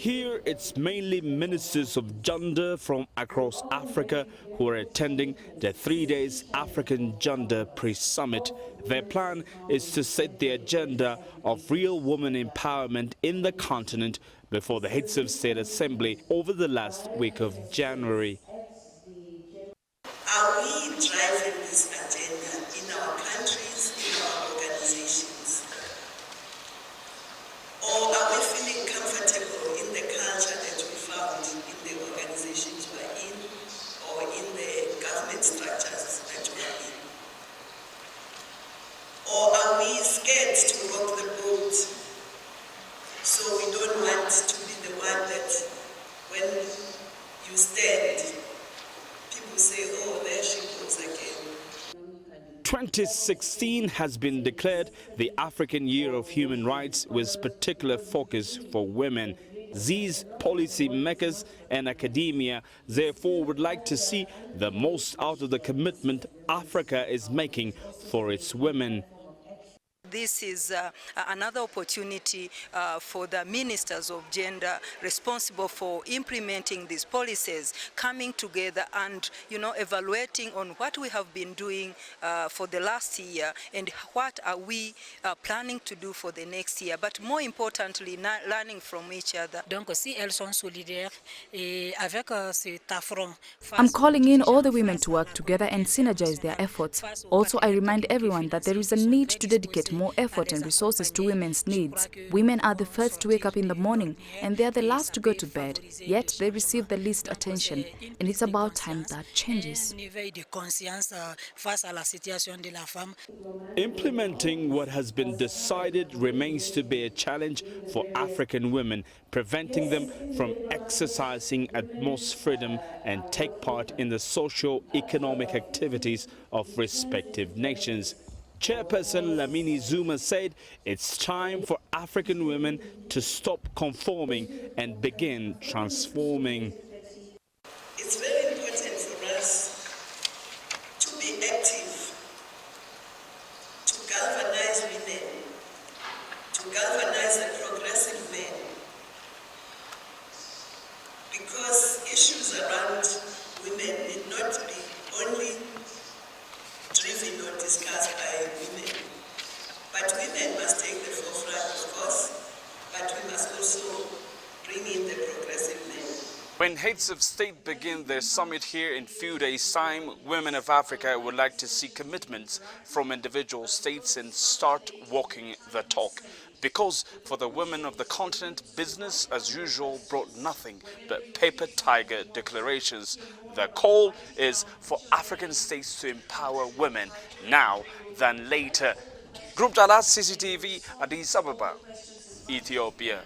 Here, it's mainly ministers of gender from across Africa who are attending the 3 days African Gender Pre-Summit. Their plan is to set the agenda of real women empowerment in the continent before the Heads of State Assembly over the last week of January. Are we driving this agenda in our countries, in our organizations? Or are we feeling comfortable in the culture that we found in the organizations we're in or in the government structures that we're in? Or are we scared to rock the boat, so we don't want to be the one that when you stand, people say, oh, there she goes again. 2016 has been declared the African Year of Human Rights with particular focus for women. These policy makers and academia therefore would like to see the most out of the commitment Africa is making for its women. This is another opportunity for the ministers of gender responsible for implementing these policies coming together and, evaluating on what we have been doing for the last year and what are we planning to do for the next year. But more importantly, learning from each other. Donc, si elles sont solidaires et avec cet affront. I'm calling in all the women to work together and synergize their efforts. Also, I remind everyone that there is a need to dedicate more effort and resources to women's needs. Women are the first to wake up in the morning and they are the last to go to bed, yet they receive the least attention, and it's about time that changes. Implementing what has been decided remains to be a challenge for African women, preventing them from exercising utmost freedom and take part in the socio-economic activities of respective nations. Chairperson Lamini Zuma said it's time for African women to stop conforming and begin transforming. It's very important for us to be active, to galvanize women, to galvanize the progressive men, because issues around women need not be only driven or discussed by women. But women must take the forefront, of course, but we must also bring in the progressive men. When heads of state begin their summit here in few days' time, women of Africa would like to see commitments from individual states and start walking the talk. Because for the women of the continent, business as usual brought nothing but paper tiger declarations. The call is for African states to empower women now than later. Group Dallas CCTV, Addis Ababa, Ethiopia.